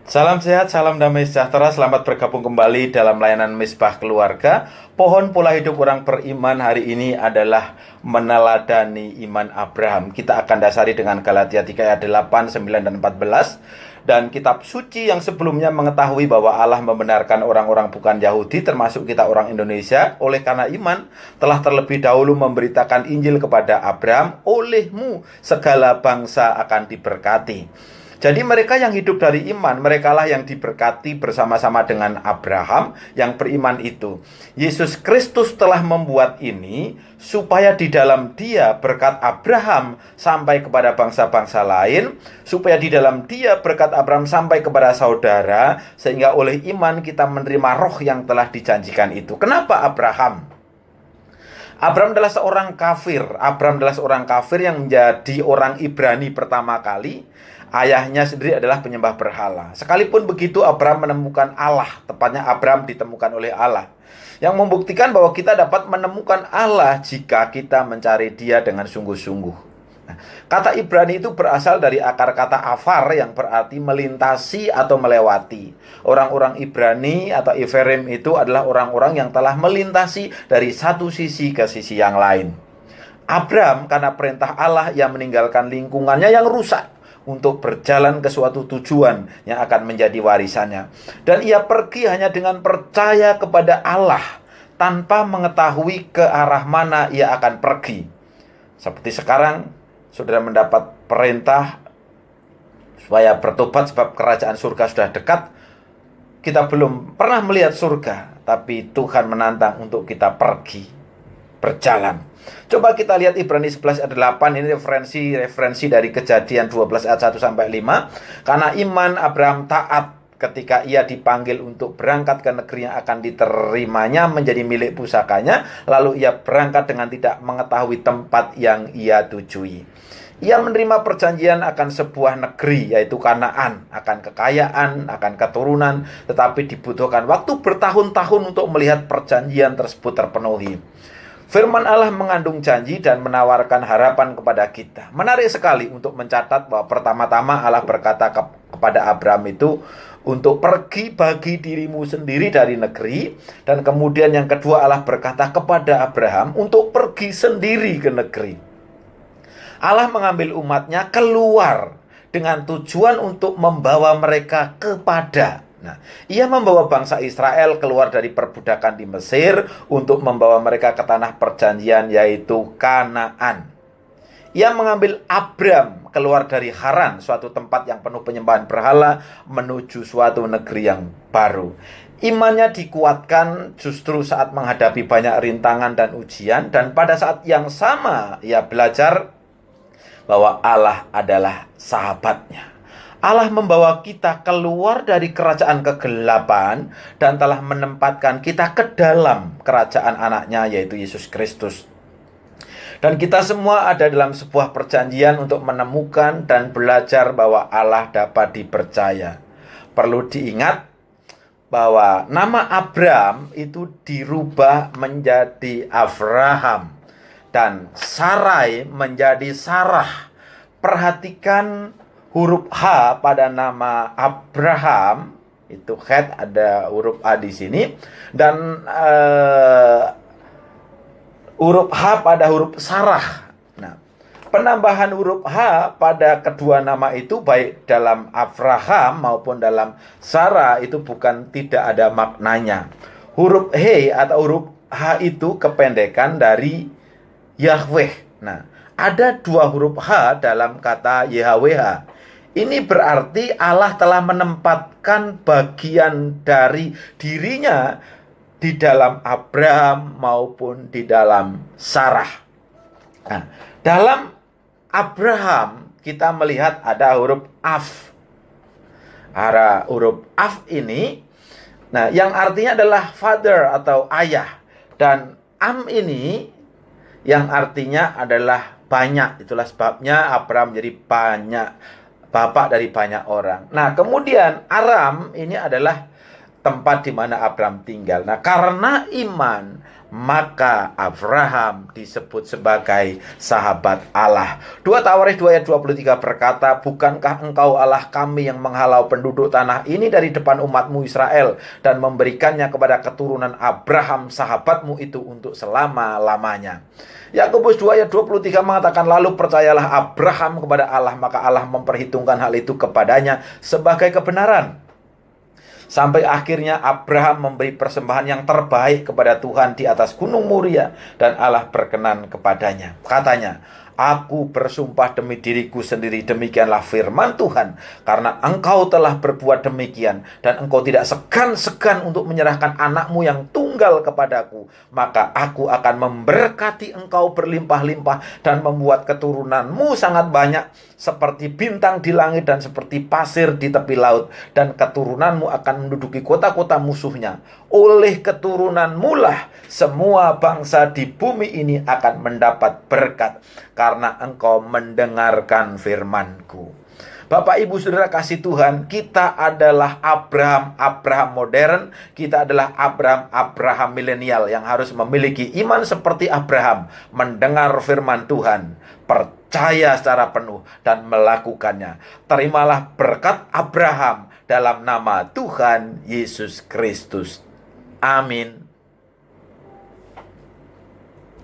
Salam sehat, salam damai sejahtera. Selamat bergabung kembali dalam layanan Misbah Keluarga. Pohon pola hidup orang beriman hari ini adalah meneladani iman Abraham. Kita akan dasari dengan Galatia 3 ayat 8, 9, dan 14. Dan kitab suci yang sebelumnya mengetahui bahwa Allah membenarkan orang-orang bukan Yahudi, termasuk kita orang Indonesia, oleh karena iman, telah terlebih dahulu memberitakan Injil kepada Abraham, olehmu segala bangsa akan diberkati. Jadi mereka yang hidup dari iman, merekalah yang diberkati bersama-sama dengan Abraham yang beriman itu. Yesus Kristus telah membuat ini supaya di dalam Dia berkat Abraham sampai kepada bangsa-bangsa lain, supaya di dalam Dia berkat Abraham sampai kepada saudara, sehingga oleh iman kita menerima roh yang telah dijanjikan itu. Kenapa Abraham? Abraham adalah seorang kafir. Abraham adalah seorang kafir yang menjadi orang Ibrani pertama kali. Ayahnya sendiri adalah penyembah berhala. Sekalipun begitu, Abraham menemukan Allah. Tepatnya Abraham ditemukan oleh Allah, yang membuktikan bahwa kita dapat menemukan Allah jika kita mencari Dia dengan sungguh-sungguh. Nah, kata Ibrani itu berasal dari akar kata afar yang berarti melintasi atau melewati. Orang-orang Ibrani atau Iferim itu adalah orang-orang yang telah melintasi dari satu sisi ke sisi yang lain. Abraham karena perintah Allah yang meninggalkan lingkungannya yang rusak untuk berjalan ke suatu tujuan yang akan menjadi warisannya. Dan ia pergi hanya dengan percaya kepada Allah, tanpa mengetahui ke arah mana ia akan pergi. Seperti sekarang, saudara mendapat perintah supaya bertobat sebab kerajaan surga sudah dekat. Kita belum pernah melihat surga, tapi Tuhan menantang untuk kita pergi, berjalan. Coba kita lihat Ibrani 11 ayat 8. Ini referensi dari Kejadian 12 ayat 1 sampai 5. Karena iman Abraham taat ketika ia dipanggil untuk berangkat ke negeri yang akan diterimanya menjadi milik pusakanya. Lalu ia berangkat dengan tidak mengetahui tempat yang ia tujui. Ia menerima perjanjian akan sebuah negeri, yaitu Kanaan, akan kekayaan, akan keturunan, tetapi dibutuhkan waktu bertahun-tahun untuk melihat perjanjian tersebut terpenuhi. Firman Allah mengandung janji dan menawarkan harapan kepada kita. Menarik sekali untuk mencatat bahwa pertama-tama Allah berkata kepada Abraham itu untuk pergi bagi dirimu sendiri dari negeri. Dan kemudian yang kedua, Allah berkata kepada Abraham untuk pergi sendiri ke negeri. Allah mengambil umatnya keluar dengan tujuan untuk membawa mereka kepada. Nah, ia membawa bangsa Israel keluar dari perbudakan di Mesir untuk membawa mereka ke tanah perjanjian, yaitu Kanaan. Ia mengambil Abram keluar dari Haran, suatu tempat yang penuh penyembahan berhala, menuju suatu negeri yang baru. Imannya dikuatkan justru saat menghadapi banyak rintangan dan ujian, dan pada saat yang sama ia belajar bahwa Allah adalah sahabatnya. Allah membawa kita keluar dari kerajaan kegelapan dan telah menempatkan kita ke dalam kerajaan anaknya, yaitu Yesus Kristus. Dan kita semua ada dalam sebuah perjanjian untuk menemukan dan belajar bahwa Allah dapat dipercaya. Perlu diingat bahwa nama Abraham itu dirubah menjadi Avraham dan Sarai menjadi Sarah. Perhatikan huruf H pada nama Abraham, itu Het, ada huruf A di sini, dan huruf H pada huruf Sarah. Nah, penambahan huruf H pada kedua nama itu baik dalam Abraham maupun dalam Sarah itu bukan tidak ada maknanya. Huruf He atau huruf H itu kependekan dari Yahweh. Nah, ada dua huruf H dalam kata YHWH. Ini berarti Allah telah menempatkan bagian dari dirinya di dalam Abraham maupun di dalam Sarah. Nah, dalam Abraham kita melihat ada huruf Af. Ada huruf Af ini, nah, yang artinya adalah father atau ayah. Dan Am ini yang artinya adalah banyak. Itulah sebabnya Abraham menjadi banyak, bapak dari banyak orang. Nah, kemudian Aram ini adalah tempat di mana Abraham tinggal. Nah, karena iman, maka Abraham disebut sebagai sahabat Allah. 2 Tawaris 2 ayat 23 berkata, bukankah engkau Allah kami yang menghalau penduduk tanah ini dari depan umatmu Israel dan memberikannya kepada keturunan Abraham sahabatmu itu untuk selama-lamanya. Yakobus 2 ayat 23 mengatakan, lalu percayalah Abraham kepada Allah, maka Allah memperhitungkan hal itu kepadanya sebagai kebenaran. Sampai akhirnya Abraham memberi persembahan yang terbaik kepada Tuhan di atas gunung Moria, dan Allah berkenan kepadanya. Katanya, aku bersumpah demi diriku sendiri, demikianlah firman Tuhan, karena engkau telah berbuat demikian, dan engkau tidak segan-segan untuk menyerahkan anakmu yang tunggal kepadaku, maka aku akan memberkati engkau berlimpah-limpah, dan membuat keturunanmu sangat banyak, seperti bintang di langit dan seperti pasir di tepi laut, dan keturunanmu akan menduduki kota-kota musuhnya. Oleh keturunanmu lah semua bangsa di bumi ini akan mendapat berkat, karena engkau mendengarkan firman-Ku. Bapak, Ibu, Saudara kasih Tuhan, kita adalah Abraham modern, kita adalah Abraham milenial yang harus memiliki iman seperti Abraham, mendengar firman Tuhan, percaya secara penuh, dan melakukannya. Terimalah berkat Abraham dalam nama Tuhan Yesus Kristus. Amin.